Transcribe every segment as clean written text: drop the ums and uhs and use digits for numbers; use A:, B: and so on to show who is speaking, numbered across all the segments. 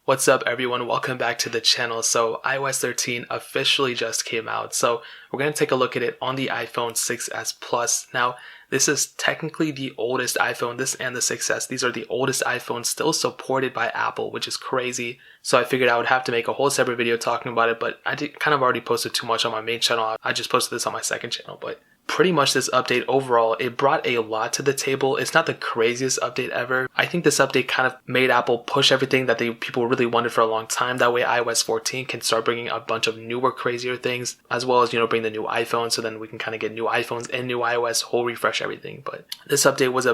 A: What's up everyone, welcome back to the channel. So iOS 13 officially just came out. So we're going to take a look at it on the iPhone 6s Plus. Now this is technically the oldest iPhone, this and the 6s. These are the oldest iPhones still supported by Apple, which is crazy. So I figured I would have to make a whole separate video talking about it, but I kind of already posted too much on my main channel. I just posted this on my second channel, but pretty much this update overall, it brought a lot to the table. It's not the craziest update ever. I think this update kind of made Apple push everything that people really wanted for a long time. That way iOS 14 can start bringing a bunch of newer, crazier things, as well as, bring the new iPhone, so then we can kind of get new iPhones and new iOS, whole refresh everything. But this update was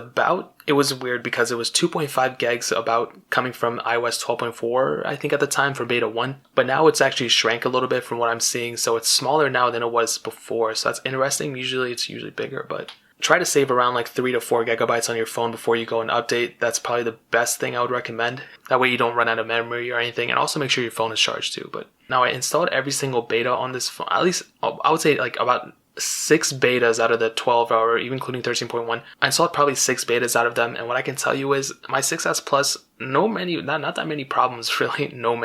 A: it was weird because it was 2.5 gigs about coming from iOS 12.4, I think at the time for beta 1. But now it's actually shrank a little bit from what I'm seeing, so it's smaller now than it was before. So that's interesting. It's usually bigger, but try to save around like 3 to 4 gigabytes on your phone before you go and update. That's probably the best thing I would recommend. That way you don't run out of memory or anything, and also make sure your phone is charged too. But now I installed every single beta on this phone, at least I would say like about 6 betas out of the 12, or even including 13.1. I installed probably 6 betas out of them, and what I can tell you is my 6s Plus, not that many problems, really. Not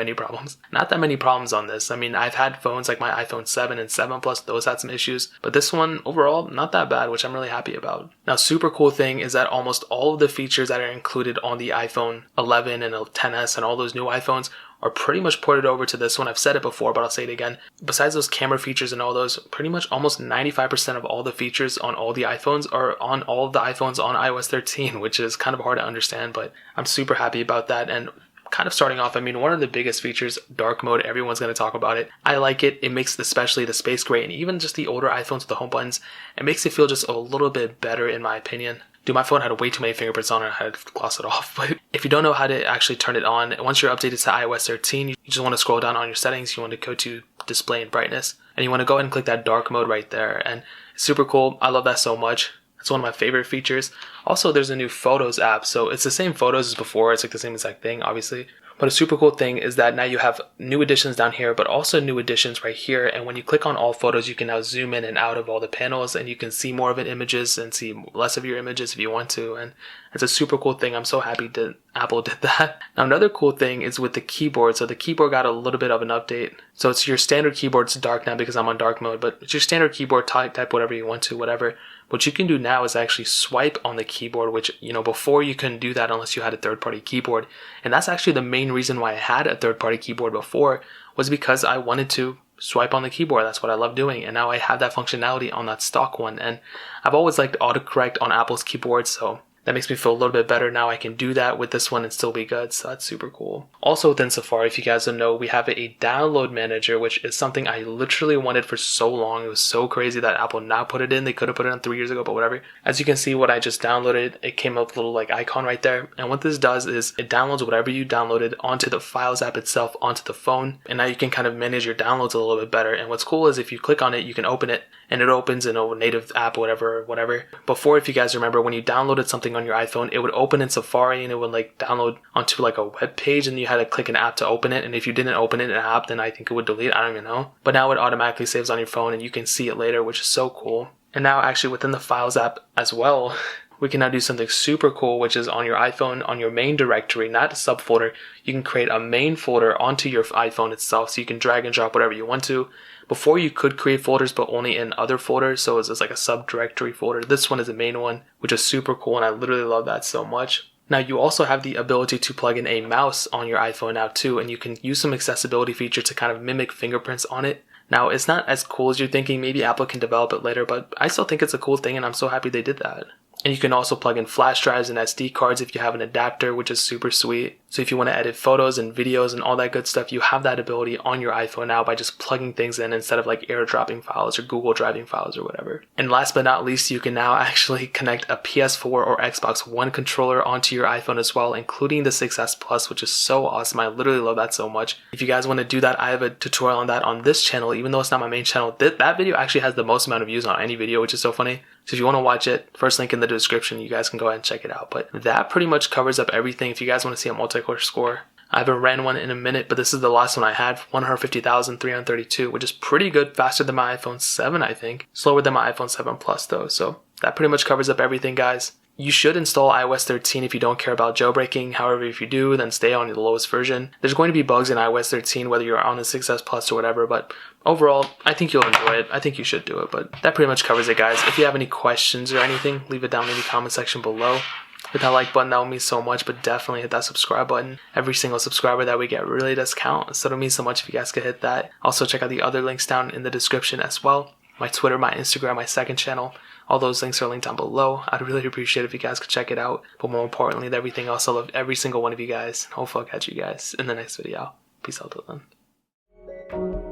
A: that many problems on this. I mean, I've had phones like my iPhone 7 and 7 Plus, those had some issues, but this one overall not that bad, which I'm really happy about. Now, super cool thing is that almost all of the features that are included on the iPhone 11 and 10s and all those new iPhones are pretty much ported over to this one. I've said it before, but I'll say it again. Besides those camera features and all those, pretty much almost 95% of all the features on all the iPhones are on all of the iPhones on iOS 13, which is kind of hard to understand, but I'm super happy about that. And kind of starting off, I mean, one of the biggest features, dark mode, everyone's going to talk about it. I like it. It makes especially the space gray, and even just the older iPhones with the home buttons, it makes it feel just a little bit better in my opinion. Dude, my phone had way too many fingerprints on it. I had to gloss it off. But if you don't know how to actually turn it on, once you're updated to iOS 13, you just want to scroll down on your settings. You want to go to display and brightness, and you want to go ahead and click that dark mode right there. And it's super cool. I love that so much. It's one of my favorite features. Also, there's a new Photos app. So it's the same photos as before. It's like the same exact thing, obviously. But a super cool thing is that now you have new additions down here, but also new additions right here. And when you click on all photos, you can now zoom in and out of all the panels, and you can see more of an images and see less of your images if you want to. And it's a super cool thing. I'm so happy that Apple did that. Now, another cool thing is with the keyboard. So the keyboard got a little bit of an update. So it's your standard keyboard. It's dark now because I'm on dark mode, but it's your standard keyboard. Type whatever you want to, whatever. What you can do now is actually swipe on the keyboard, which, before you couldn't do that unless you had a third-party keyboard. And that's actually the main reason why I had a third-party keyboard before, was because I wanted to swipe on the keyboard. That's what I love doing. And now I have that functionality on that stock one. And I've always liked autocorrect on Apple's keyboard, so that makes me feel a little bit better. Now I can do that with this one and still be good, so that's super cool. Also within Safari, if you guys don't know, we have a download manager, which is something I literally wanted for so long. It was so crazy that Apple now put it in. They could have put it in 3 years ago, but whatever. As you can see, what I just downloaded, it came up with a little icon right there. And what this does is it downloads whatever you downloaded onto the Files app itself, onto the phone. And now you can kind of manage your downloads a little bit better. And what's cool is if you click on it, you can open it, and it opens in a native app, whatever. Before, if you guys remember, when you downloaded something on your iPhone, it would open in Safari and it would download onto a web page, and you had to click an app to open it. And if you didn't open it in an app, then I think it would delete. I don't even know. But now it automatically saves on your phone and you can see it later, which is so cool. And now actually within the Files app as well, we can now do something super cool, which is on your iPhone, on your main directory, not a subfolder. You can create a main folder onto your iPhone itself, so you can drag and drop whatever you want to. Before, you could create folders, but only in other folders, so it's just like a subdirectory folder. This one is the main one, which is super cool, and I literally love that so much. Now, you also have the ability to plug in a mouse on your iPhone now too, and you can use some accessibility feature to kind of mimic fingerprints on it. Now, it's not as cool as you're thinking. Maybe Apple can develop it later, but I still think it's a cool thing, and I'm so happy they did that. And you can also plug in flash drives and SD cards if you have an adapter, which is super sweet. So if you want to edit photos and videos and all that good stuff, you have that ability on your iPhone now by just plugging things in instead of airdropping files or Google Driving files or whatever. And last but not least, you can now actually connect a PS4 or Xbox One controller onto your iPhone as well, including the 6s Plus, which is so awesome. I literally love that so much. If you guys want to do that, I have a tutorial on that on this channel, even though it's not my main channel. That video actually has the most amount of views on any video, which is so funny. So if you want to watch it, first link in the description, you guys can go ahead and check it out. But that pretty much covers up everything. If you guys want to see a multi-core score, I haven't ran one in a minute, but this is the last one I had, 150,332, which is pretty good, faster than my iPhone 7, I think. Slower than my iPhone 7 Plus though. So that pretty much covers up everything, guys. You should install iOS 13 if you don't care about jailbreaking. However, if you do, then stay on the lowest version. There's going to be bugs in iOS 13 whether you're on the 6S Plus or whatever, but overall, I think you'll enjoy it. I think you should do it, but that pretty much covers it, guys. If you have any questions or anything, leave it down in the comment section below. Hit that like button, that would mean so much, but definitely hit that subscribe button. Every single subscriber that we get really does count, so it'll mean so much if you guys could hit that. Also, check out the other links down in the description as well. My Twitter, my Instagram, my second channel. All those links are linked down below. I'd really appreciate it if you guys could check it out. But more importantly than everything else, I love every single one of you guys. Hopefully I'll catch you guys in the next video. Peace out till then.